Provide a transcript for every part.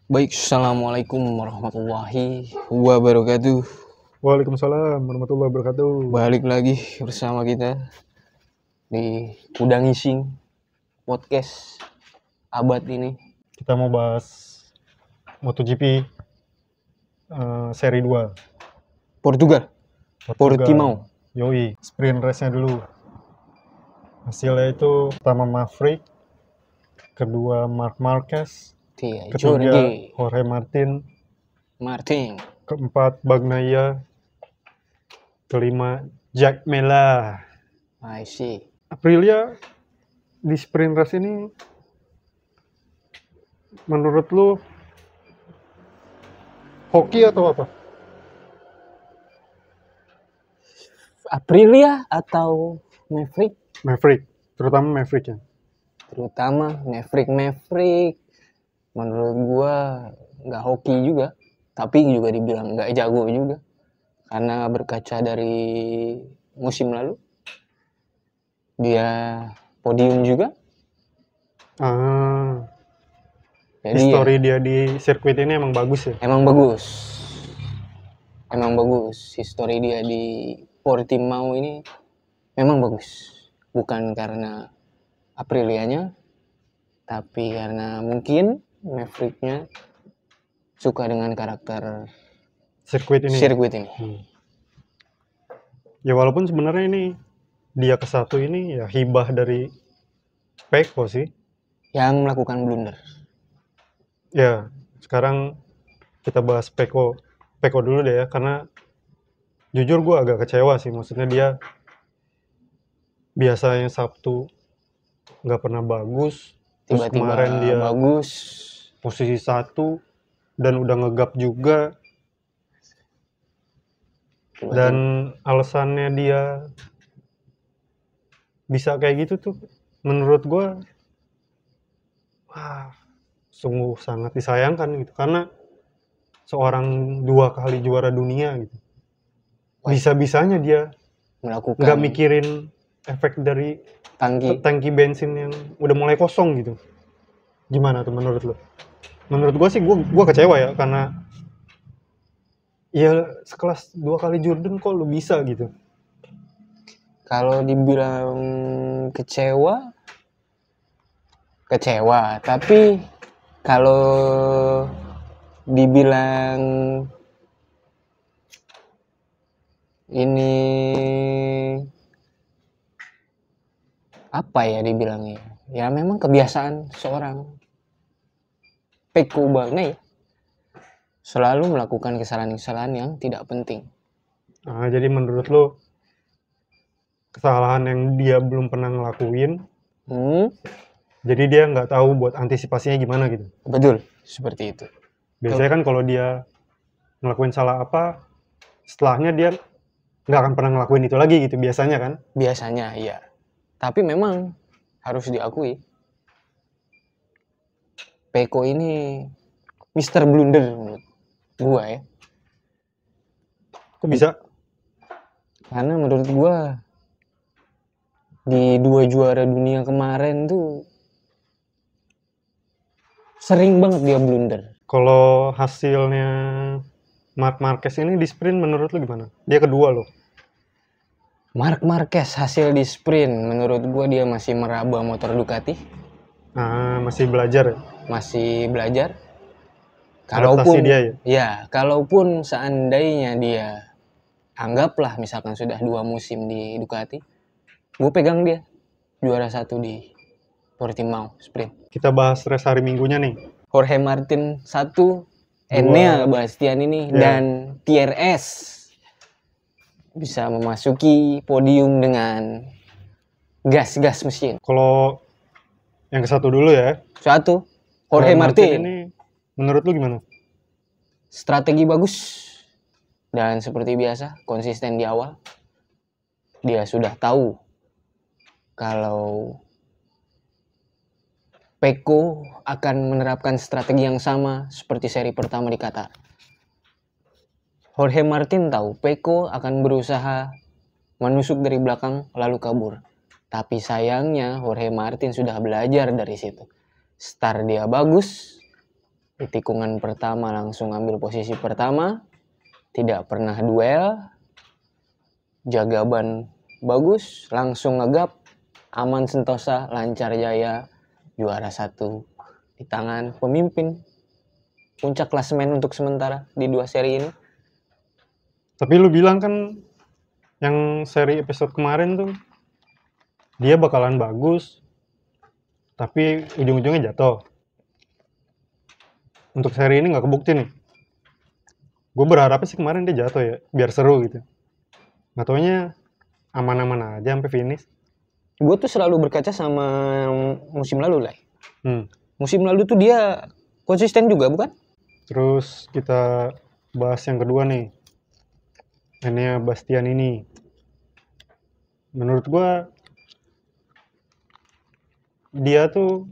Baik, assalamualaikum warahmatullahi wabarakatuh. Waalaikumsalam warahmatullahi wabarakatuh. Balik lagi bersama kita di Udang Ising podcast abad ini. Kita mau bahas MotoGP seri 2 Portugal. Portimao. Yoi, sprint race-nya dulu. Hasilnya itu pertama Maverick, kedua Marc Marquez, ketiga Jorge Jorge Martin, keempat Bagnaia, kelima Jack Miller. I see. Aprilia di sprint race ini menurut lu hoki atau apa? Aprilia atau Maverick? Maverick, terutama Maverick ya. Terutama Maverick menurut gua nggak hoki juga, tapi juga dibilang nggak jago juga, karena berkaca dari musim lalu dia podium juga. Jadi histori dia di sirkuit ini emang bagus ya? Emang bagus. Histori dia di Portimao ini memang bagus. Bukan karena Aprilianya, tapi karena mungkin Mavericknya suka dengan karakter sirkuit ini. Ya walaupun sebenarnya ini dia ke satu ini ya hibah dari Pecco sih. Yang melakukan blunder. Ya, sekarang kita bahas Pecco dulu deh ya, karena jujur gue agak kecewa sih. Maksudnya dia biasanya Sabtu nggak pernah bagus, terus Tiba-tiba kemarin dia bagus, posisi 1 dan udah ngegap juga. tiba-tiba. Dan alasannya dia bisa kayak gitu tuh menurut gue sungguh sangat disayangkan gitu, karena seorang 2 kali juara dunia gitu, bisa-bisanya dia melakukan nggak mikirin efek dari tangki bensin yang udah mulai kosong gitu. Gimana tuh menurut lo? Menurut gue sih gue kecewa ya, karena ya sekelas 2 kali Jordan kok lo bisa gitu. Kalau dibilang kecewa, tapi kalau dibilang ini apa ya dibilangnya, ya memang kebiasaan seorang Pecco Bagnaia selalu melakukan kesalahan-kesalahan yang tidak penting. Jadi menurut lo kesalahan yang dia belum pernah ngelakuin, jadi dia nggak tahu buat antisipasinya gimana gitu. Betul, seperti itu. Biasanya kan kalau dia ngelakuin salah apa, setelahnya dia nggak akan pernah ngelakuin itu lagi gitu biasanya kan? Biasanya iya, tapi memang harus diakui Pecco ini Mr. Blunder menurut gua ya. Kok bisa? Karena menurut gua di 2 juara dunia kemarin tuh sering banget dia blunder. Kalau hasilnya Marc Marquez ini di sprint menurut lu gimana? Dia kedua loh. Marc Marquez hasil di sprint menurut gua dia masih meraba motor Ducati. Masih belajar ya? Masih belajar. Adaptasi dia ya? Ya, kalaupun seandainya dia anggaplah misalkan sudah 2 musim di Ducati, gue pegang dia juara 1 di Portimao sprint. Kita bahas race hari Minggunya nih. Jorge Martin 1, Enea Bastianini dan TRS bisa memasuki podium dengan gas mesin. Kalau yang ke satu dulu ya. Jorge Martin ini menurut lu gimana? Strategi bagus dan seperti biasa konsisten di awal. Dia sudah tahu kalau Pecco akan menerapkan strategi yang sama seperti seri pertama di Qatar. Jorge Martin tahu Pecco akan berusaha menusuk dari belakang lalu kabur. Tapi sayangnya Jorge Martin sudah belajar dari situ. Start dia bagus, Di tikungan pertama langsung ambil posisi pertama, tidak pernah duel, jaga ban bagus, langsung ngegap, aman sentosa, lancar jaya, juara 1 di tangan pemimpin puncak klasemen untuk sementara di 2 seri ini. Tapi lu bilang kan yang seri episode kemarin tuh dia bakalan bagus, tapi ujung-ujungnya jatuh. Untuk seri ini nggak kebukti nih. Gue berharapnya sih kemarin dia jatuh ya, biar seru gitu. Nggak taunya aman-aman aja sampai finish. Gue tuh selalu berkaca sama musim lalu lah. Hmm. Musim lalu tuh dia konsisten juga, bukan? Terus kita bahas yang kedua nih. Enea Bastianini. Menurut gue dia tuh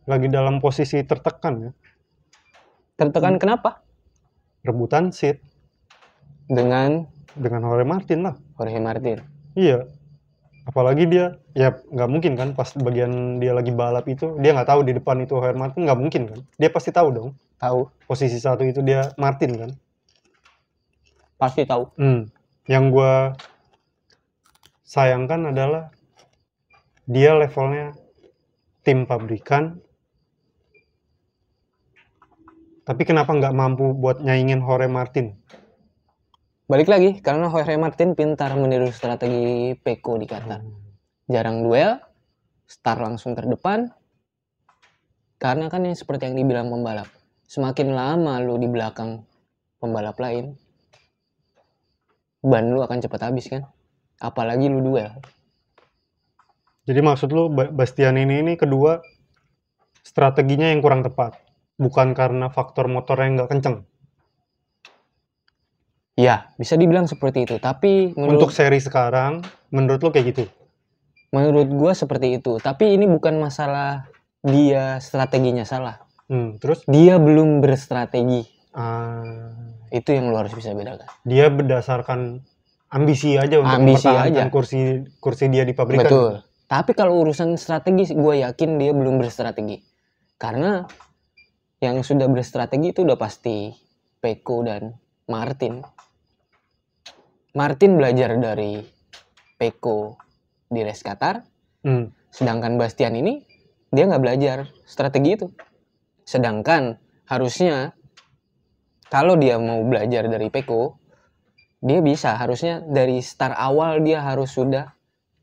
lagi dalam posisi tertekan ya. Tertekan kenapa? Rebutan seat Dengan Jorge Martin lah. Jorge Martin. Iya. Apalagi dia, ya nggak mungkin kan pas bagian dia lagi balap itu, dia nggak tahu di depan itu Jorge Martin, nggak mungkin kan. Dia pasti tahu dong. Tahu. Posisi 1 itu dia Martin kan. Pasti tahu. Yang gue sayangkan adalah dia levelnya tim pabrikan, tapi kenapa nggak mampu buat nyaingin Jorge Martin? Balik lagi, karena Jorge Martin pintar meniru strategi Pecco di Qatar. Jarang duel, start langsung terdepan. Karena kan yang seperti yang dibilang pembalap, semakin lama lu di belakang pembalap lain, ban lu akan cepat habis kan. Apalagi lu duel. Jadi maksud lu Bastianini ini kedua strateginya yang kurang tepat, bukan karena faktor motor yang nggak kenceng. Ya, bisa dibilang seperti itu. Tapi untuk seri sekarang, menurut lo kayak gitu? Menurut gua seperti itu. Tapi ini bukan masalah dia strateginya salah. Terus? Dia belum berstrategi. Itu yang lu harus bisa bedakan. Dia berdasarkan ambisi aja untuk mempertahankan kursi dia di pabrikan. Betul. Tapi kalau urusan strategi, gue yakin dia belum berstrategi. Karena yang sudah berstrategi itu udah pasti Pecco dan Martin. Martin belajar dari Pecco di race Qatar. Sedangkan Bastian ini, dia nggak belajar strategi itu. Sedangkan harusnya, kalau dia mau belajar dari Pecco, dia bisa. Harusnya dari start awal dia harus sudah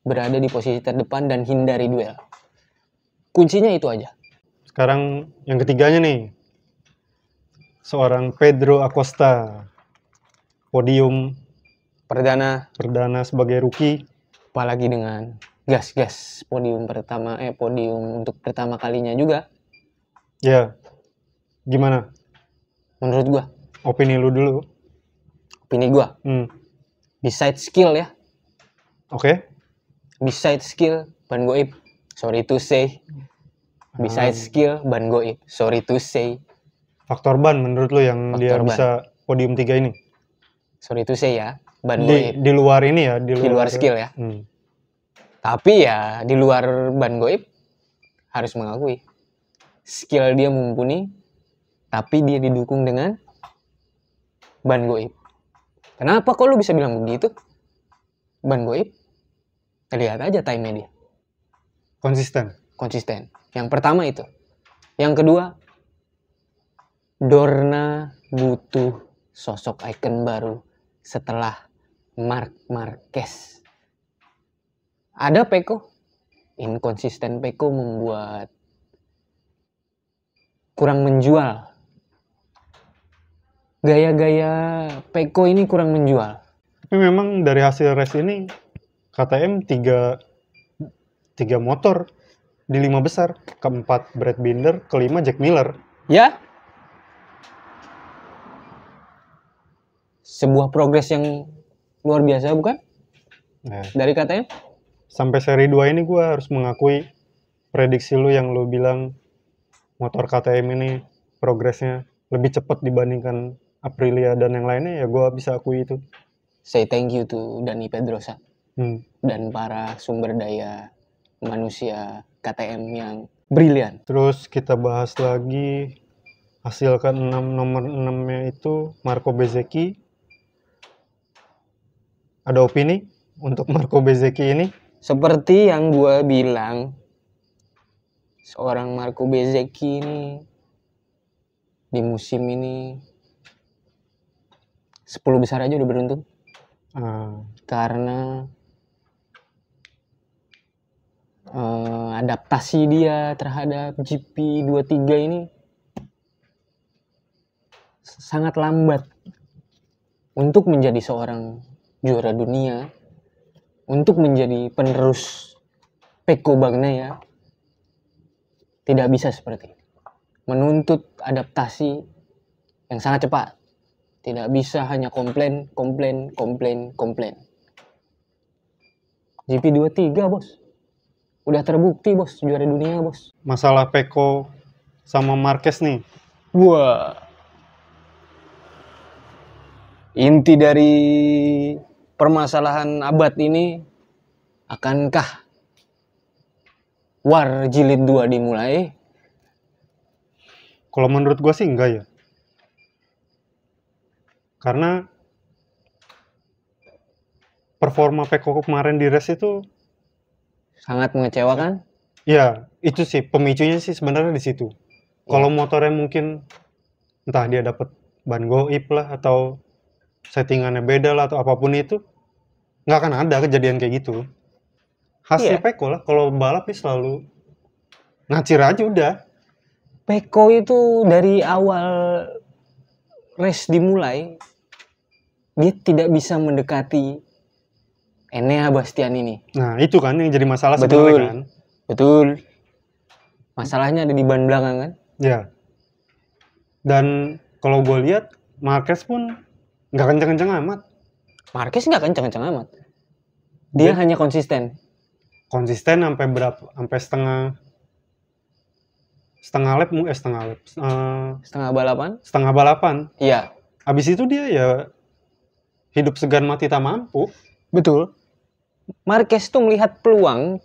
berada di posisi terdepan dan hindari duel. Kuncinya itu aja. Sekarang yang ketiganya nih, seorang Pedro Acosta, podium perdana sebagai rookie, apalagi dengan gas podium untuk pertama kalinya juga. Ya, gimana? Menurut gua. Opini lu dulu. Opini gua. Besides skill ya. Oke. Besides skill, Ban Goib, sorry to say. Besides skill, Ban Goib, sorry to say. Faktor ban menurut lo yang dia bisa podium 3 ini? Sorry to say ya, Ban Goib. Di luar ini ya? Di luar skill ya. Tapi ya, di luar Ban Goib, harus mengakui. Skill dia mumpuni, tapi dia didukung dengan Ban Goib. Kenapa kok lu bisa bilang begitu? Ban Goib, lihat aja time-nya dia. Konsisten. Yang pertama itu. Yang kedua, Dorna butuh sosok ikon baru setelah Marc Marquez. Ada Pecco. Inkonsisten Pecco membuat kurang menjual. Gaya-gaya Pecco ini kurang menjual. Tapi memang dari hasil race ini KTM 3 motor di 5 besar, keempat Brad Binder, kelima Jack Miller. Ya. Sebuah progres yang luar biasa bukan? Dari KTM. Sampai seri 2 ini gue harus mengakui prediksi lu yang lu bilang motor KTM ini progresnya lebih cepat dibandingkan Aprilia dan yang lainnya, ya gue bisa akui itu. Say thank you to Dani Pedrosa dan para sumber daya manusia KTM yang brilian. Terus kita bahas lagi hasil ke-6, nomor 6-nya itu Marco Bezzecchi. Ada opini untuk Marco Bezzecchi ini? Seperti yang gue bilang, seorang Marco Bezzecchi ini di musim ini 10 besar aja udah beruntung. Karena adaptasi dia terhadap GP23 ini sangat lambat untuk menjadi seorang juara dunia, untuk menjadi penerus Pecco Bagnaia. Tidak bisa seperti itu. Menuntut adaptasi yang sangat cepat. Tidak bisa hanya komplain. GP23 bos, udah terbukti bos, juara dunia bos. Masalah Pecco sama Marquez nih. Wah, inti dari permasalahan abad ini, akankah war jilid 2 dimulai? Kalau menurut gue sih enggak ya. Karena performa Pecco kemarin di race itu sangat mengecewakan. Ya, itu sih pemicunya sih sebenarnya di situ. Kalau motornya mungkin entah dia dapat ban goib lah atau settingannya beda lah atau apapun itu, nggak akan ada kejadian kayak gitu. Hasil Pecco lah, kalau balap sih selalu ngacir aja udah. Pecco itu dari awal race dimulai, dia tidak bisa mendekati Enea Bastianini. Nah itu kan yang jadi masalah sebenarnya kan. Betul. Masalahnya ada di ban belakang kan. Ya. Dan kalau gue lihat Marquez pun nggak kenceng-kenceng amat. Marquez nggak kenceng-kenceng amat. Dia hanya konsisten. Konsisten sampai berapa? Sampai setengah lap. Setengah balapan. Setengah balapan. Iya. Habis itu dia ya hidup segan mati tak mampu. Betul. Marquez tuh melihat peluang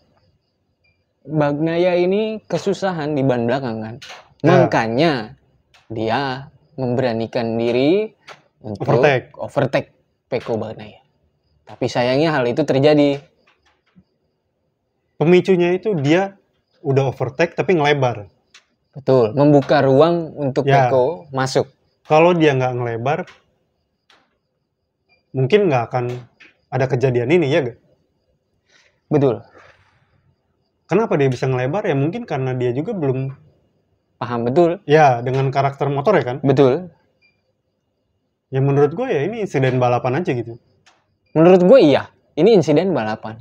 Bagnaia ini kesusahan di ban belakang kan. Makanya dia memberanikan diri untuk overtake Pecco Bagnaia. Tapi sayangnya hal itu terjadi. Pemicunya itu dia udah overtake tapi ngelebar. Betul, membuka ruang untuk Pecco masuk. Kalau dia nggak ngelebar, mungkin nggak akan ada kejadian ini, ya gak? Betul. Kenapa dia bisa ngelebar? Ya mungkin karena dia juga belum paham betul. Ya, dengan karakter motor ya kan? Betul. Ya menurut gue ya ini insiden balapan aja gitu. Menurut gue iya, ini insiden balapan.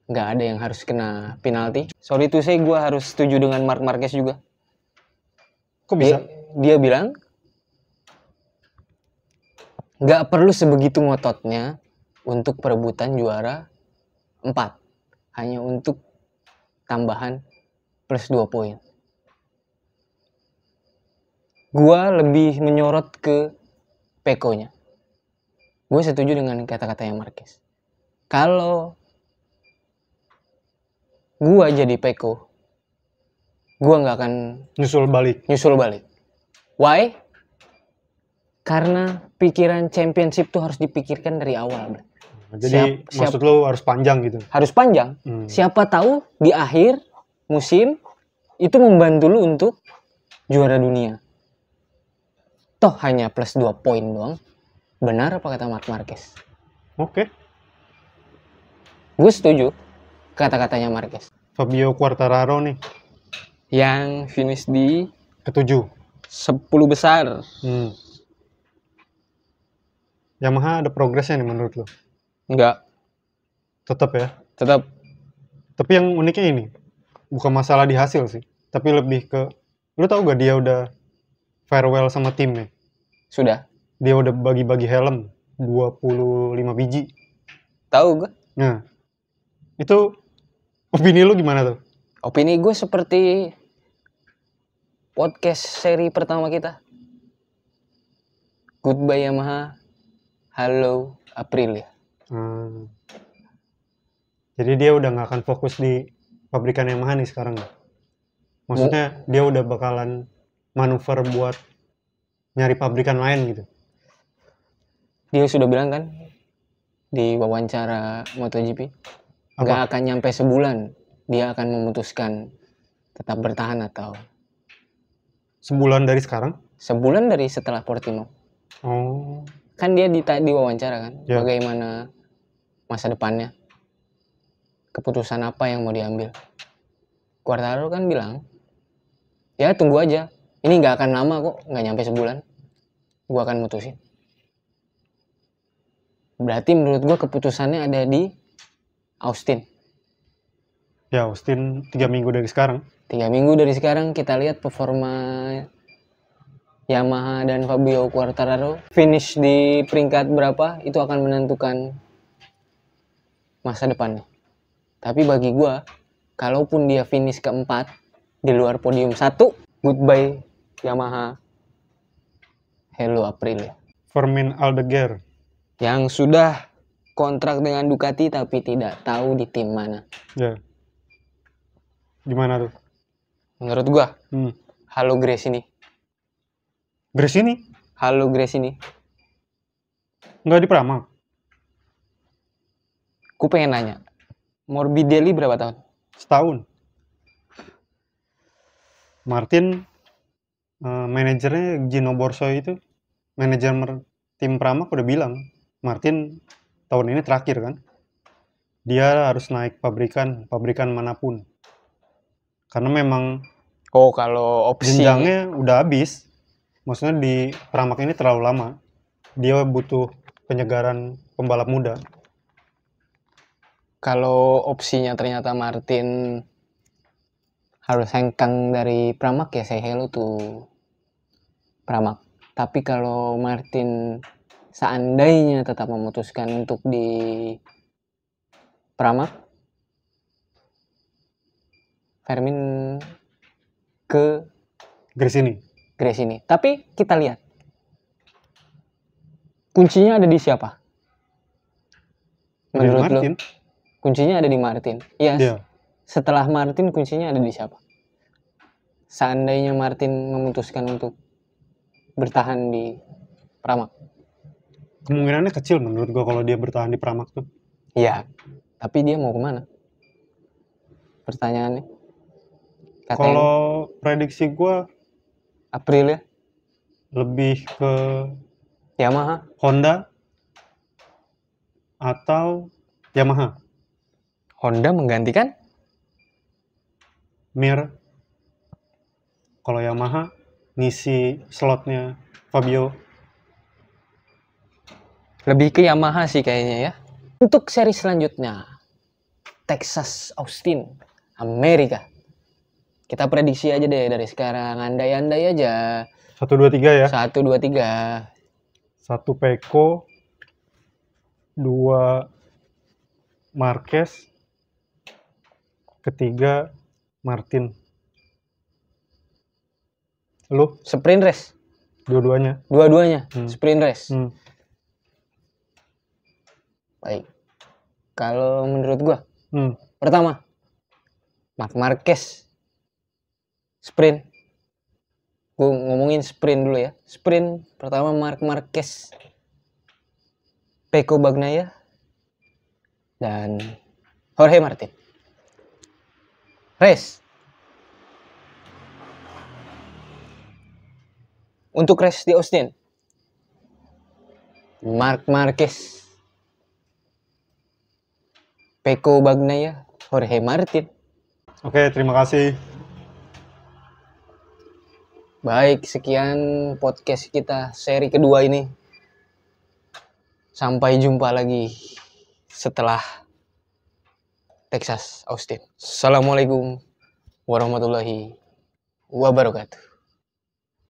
Nggak ada yang harus kena penalti. Sorry to say, gue harus setuju dengan Marc Marquez juga. Kok bisa? Dia bilang nggak perlu sebegitu ngototnya untuk perebutan juara 4. Hanya untuk tambahan plus 2 poin. Gua lebih menyorot ke Pecco-nya. Gue setuju dengan kata-katanya Marquez. Kalau gua jadi Pecco, gua nggak akan nyusul balik. Why? Karena pikiran championship tuh harus dipikirkan dari awal. Jadi maksud lo harus panjang gitu? Harus panjang. Siapa tahu di akhir musim itu membantu lu untuk juara dunia. Toh hanya plus 2 poin doang. Benar apa kata Marc Marquez? Oke. Gue setuju kata-katanya Marquez. Fabio Quartararo nih. Yang finish di ke-7. 10 besar. Yamaha ada progresnya nih menurut lo? Enggak. Tetap ya? Tetap. Tapi yang uniknya ini, bukan masalah di hasil sih, tapi lebih ke, lu tau gak dia udah farewell sama timnya? Sudah. Dia udah bagi-bagi helm 25 biji. Tahu gue. Nah, itu opini lu gimana tuh? Opini gue seperti podcast seri pertama kita. Goodbye Yamaha, hello Aprilia. Jadi dia udah gak akan fokus di pabrikan Yamaha nih sekarang. Maksudnya dia udah bakalan manuver buat nyari pabrikan lain gitu. Dia sudah bilang kan di wawancara MotoGP, nggak akan nyampe sebulan dia akan memutuskan tetap bertahan atau sebulan dari sekarang? Sebulan dari setelah Portimao. Oh. Kan dia di wawancara kan, bagaimana masa depannya, keputusan apa yang mau diambil. Quartararo kan bilang, ya tunggu aja, ini nggak akan lama kok, nggak nyampe sebulan, gue akan mutusin. Berarti menurut gue keputusannya ada di Austin. Ya Austin 3 minggu dari sekarang. 3 minggu dari sekarang kita lihat performa Yamaha dan Fabio Quartararo. Finish di peringkat berapa itu akan menentukan masa depannya. Tapi bagi gue, kalaupun dia finish keempat di luar podium 1, goodbye Yamaha, hello Aprilia. Fermin Aldeguer yang sudah kontrak dengan Ducati tapi tidak tahu di tim mana. Ya. Gimana tuh? Menurut gua, halo Gresini. Gresini? Halo Gresini. Nggak di Pramac? Ku pengen nanya, Morbidelli berapa tahun? Setahun. Martin, manajernya Gino Borso itu, manajer tim Pramac udah bilang, Martin tahun ini terakhir kan. Dia harus naik pabrikan manapun. Karena memang kalau opsi jenjangnya udah habis. Maksudnya di Pramac ini terlalu lama. Dia butuh penyegaran pembalap muda. Kalau opsinya ternyata Martin harus hengkang dari Pramac, ya say hello tuh Pramac. Tapi kalau Martin seandainya tetap memutuskan untuk di Pramac, Fermin ke Gresini. Tapi kita lihat kuncinya ada di siapa? Menurut lo? Kuncinya ada di Martin. Yes. Yeah. Setelah Martin kuncinya ada di siapa? Seandainya Martin memutuskan untuk bertahan di Pramac, kemungkinannya kecil menurut gua kalau dia bertahan di Pramac tuh. Iya. Tapi dia mau kemana? Pertanyaannya. Kalau prediksi gua Aprilia lebih ke Yamaha, Honda atau Yamaha. Honda menggantikan Mir. Kalau Yamaha ngisi slotnya Fabio. Lebih ke Yamaha sih kayaknya ya. Untuk seri selanjutnya, Texas Austin, Amerika. Kita prediksi aja deh dari sekarang, andai-andai aja. 1, 2, 3 ya. 1, 2, 3. 1 Pecco, 2 Marquez, ketiga Martin. Lu? Sprint race. Dua-duanya. Sprint race. Baik. Kalau menurut gua, pertama Marc Marquez sprint. Gue ngomongin sprint dulu ya. Sprint pertama Marc Marquez, Pecco Bagnaia, dan Jorge Martin. Race. Untuk race di Austin, Marc Marquez, Pecco Bagnaia, Jorge Martin. Oke, terima kasih. Baik, sekian podcast kita seri kedua ini. Sampai jumpa lagi setelah Texas Austin. Assalamualaikum warahmatullahi wabarakatuh.